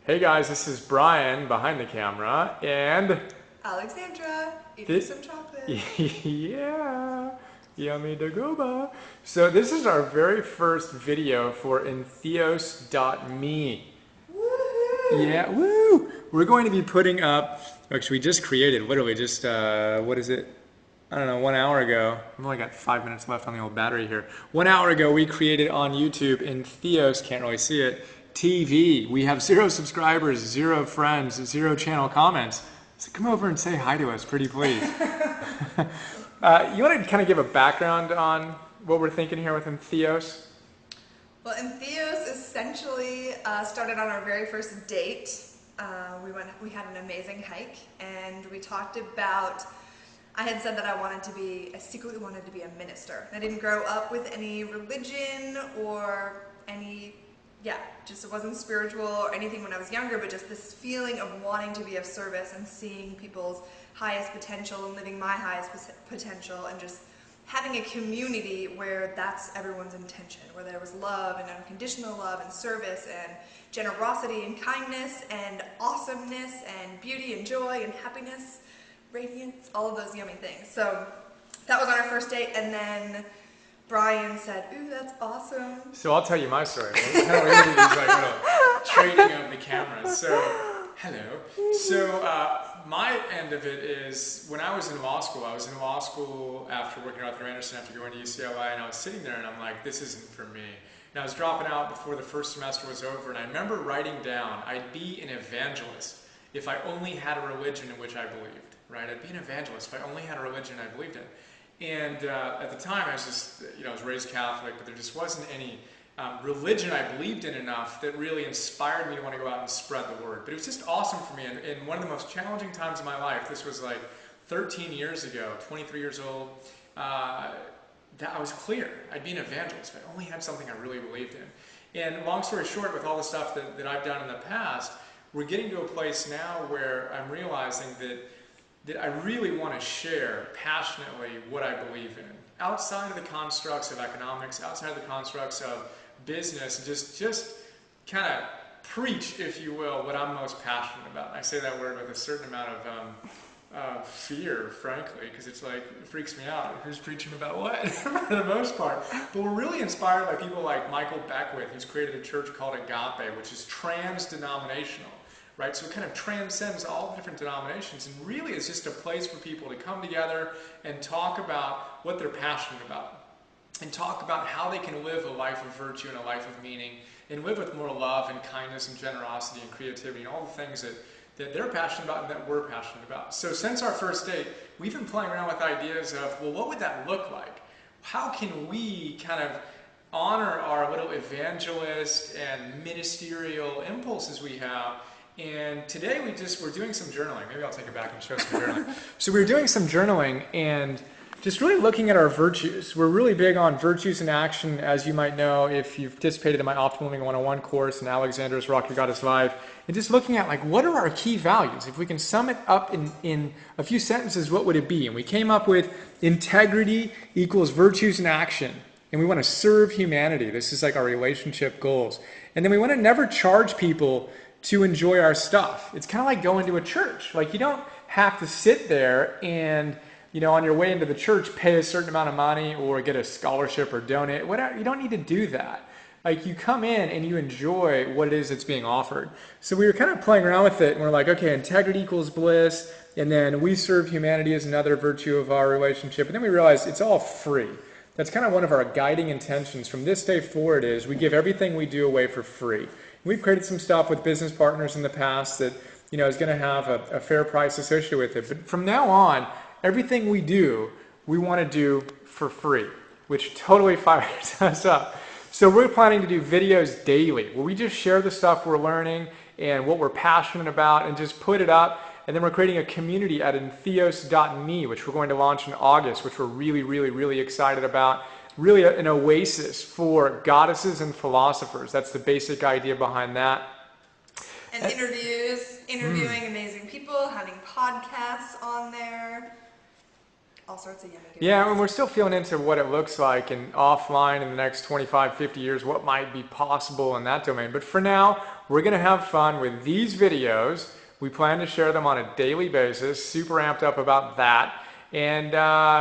Hey guys, this is Brian behind the camera, and Alexandra, eating this, some chocolate. yeah, yummy dagoba. So this is our very first video for entheos.me. Woohoo! Yeah, woo! We're going to be putting up, actually we just created, literally just, what is it? I don't know, 1 hour ago. I've only got 5 minutes left on the old battery here. 1 hour ago, we created on YouTube in Theos, can't really see it, TV. We have 0 subscribers, 0 friends, 0 channel comments. So come over and say hi to us, pretty please. You want to kind of give a background on what we're thinking here within Theos? Well, and Theos essentially started on our very first date. We had an amazing hike, and we talked about. I had said that I secretly wanted to be a minister. I didn't grow up with any religion or any, just it wasn't spiritual or anything when I was younger, but just this feeling of wanting to be of service and seeing people's highest potential and living my highest potential and just having a community where that's everyone's intention, where there was love and unconditional love and service and generosity and kindness and awesomeness and beauty and joy and happiness, radiance, all of those yummy things. So that was on our first date, and then Brian said, "Ooh, that's awesome." So I'll tell you my story. We're kind of into these like little trading of the cameras. So, hello. So my end of it is when I was in law school. I was in law school after working at Arthur Anderson, after going to UCLA, and I was sitting there and I'm like, this isn't for me. And I was dropping out before the first semester was over, and I remember writing down, I'd be an evangelist if I only had a religion in which I believed, right? I'd be an evangelist if I only had a religion I believed in. And at the time, I was just, I was raised Catholic, but there just wasn't any religion I believed in enough that really inspired me to want to go out and spread the word. But it was just awesome for me. And one of the most challenging times of my life, this was like 13 years ago, 23 years old, that I was clear. I'd be an evangelist if I only had something I really believed in. And long story short, with all the stuff that I've done in the past, we're getting to a place now where I'm realizing that I really want to share passionately what I believe in. Outside of the constructs of economics, outside of the constructs of business, just kind of preach, if you will, what I'm most passionate about. I say that word with a certain amount of fear, frankly, because it's like, it freaks me out. Who's preaching about what, for the most part? But we're really inspired by people like Michael Beckwith, who's created a church called Agape, which is trans-denominational. Right? So it kind of transcends all the different denominations and really is just a place for people to come together and talk about what they're passionate about and talk about how they can live a life of virtue and a life of meaning and live with more love and kindness and generosity and creativity and all the things that they're passionate about and that we're passionate about. So since our first date, we've been playing around with ideas of, well, what would that look like? How can we kind of honor our little evangelist and ministerial impulses we have? And today we're doing some journaling. Maybe I'll take it back and show some journaling. So we're doing some journaling and just really looking at our virtues. We're really big on virtues in action, as you might know if you've participated in my Optimal Living 101 course and Alexandra's Rock Your Goddess Live. And just looking at like, what are our key values? If we can sum it up in a few sentences, what would it be? And we came up with integrity equals virtues in action. And we want to serve humanity. This is like our relationship goals. And then we want to never charge people to enjoy our stuff. It's kind of like going to a church. Like, you don't have to sit there and, on your way into the church, pay a certain amount of money or get a scholarship or donate. Whatever. You don't need to do that. Like, you come in and you enjoy what it is that's being offered. So we were kind of playing around with it and we're like, okay, integrity equals bliss. And then we serve humanity as another virtue of our relationship. And then we realized it's all free. That's kind of one of our guiding intentions from this day forward is we give everything we do away for free. We've created some stuff with business partners in the past that is going to have a fair price associated with it. But from now on, everything we do, we want to do for free, which totally fires us up. So we're planning to do videos daily where we just share the stuff we're learning and what we're passionate about and just put it up. And then we're creating a community at entheos.me, which we're going to launch in August, which we're really, really, really excited about. Really an oasis for goddesses and philosophers. That's the basic idea behind that. And interviewing amazing people, having podcasts on there. all sorts of yummy goodies. Yeah, and we're still feeling into what it looks like and offline in the next 25, 50 years, what might be possible in that domain. But for now, we're going to have fun with these videos. We plan to share them on a daily basis, super amped up about that. And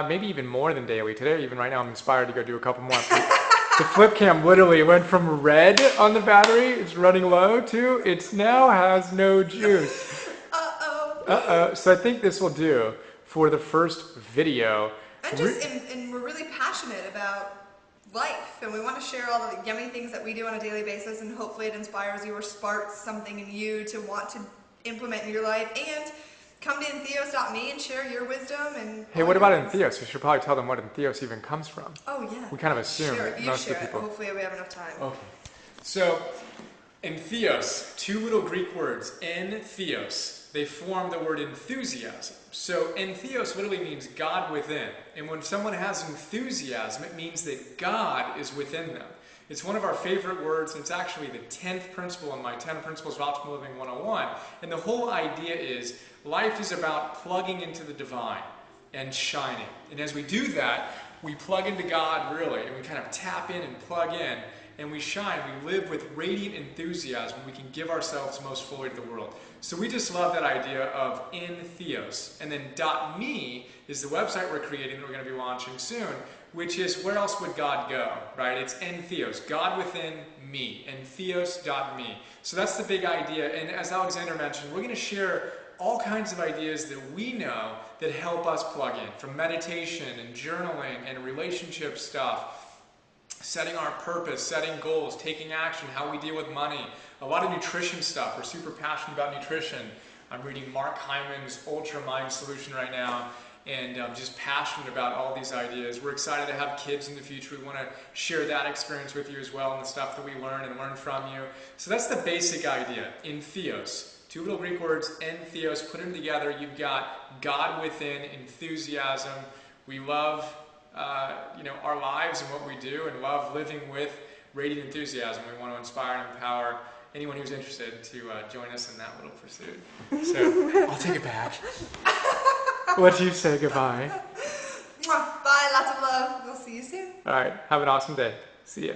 maybe even more than daily. Today, even right now, I'm inspired to go do a couple more. The flip cam literally went from red on the battery, it's running low, to it now has no juice. Uh-oh. Uh-oh. So I think this will do for the first video. And we're really passionate about life, and we want to share all the yummy things that we do on a daily basis, and hopefully it inspires you or sparks something in you to want to implement in your life. And come to entheos.me and share your wisdom. And hey, what about Entheos? We should probably tell them what Entheos even comes from. Oh yeah. We kind of assume sure, that most of the people. Hopefully we have enough time. Okay. So, Entheos, two little Greek words, Entheos. They form the word enthusiasm. So entheos literally means God within. And when someone has enthusiasm, it means that God is within them. It's one of our favorite words, and it's actually the 10th principle in my 10 Principles of Optimal Living 101. And the whole idea is life is about plugging into the divine and shining. And as we do that, we plug into God really, and we kind of tap in and plug in, and we shine. We live with radiant enthusiasm. We can give ourselves most fully to the world. So we just love that idea of entheos. And then .me is the website we're creating that we're going to be launching soon, which is where else would God go, right? It's entheos, God within me, entheos.me. So that's the big idea. And as Alexander mentioned, we're going to share all kinds of ideas that we know that help us plug in, from meditation and journaling and relationship stuff, setting our purpose, setting goals, taking action, how we deal with money, a lot of nutrition stuff. We're super passionate about nutrition. I'm reading Mark Hyman's Ultra Mind Solution right now, and I'm just passionate about all these ideas. We're excited to have kids in the future. We want to share that experience with you as well, and the stuff that we learn and learn from you. So that's the basic idea, entheos. Two little Greek words, entheos, put them together. You've got God within, enthusiasm. We love our lives and what we do, and love living with radiant enthusiasm. We want to inspire and empower anyone who's interested to join us in that little pursuit. So I'll take it back. What do you say? Goodbye. Bye, lots of love. We'll see you soon. All right, have an awesome day. See ya.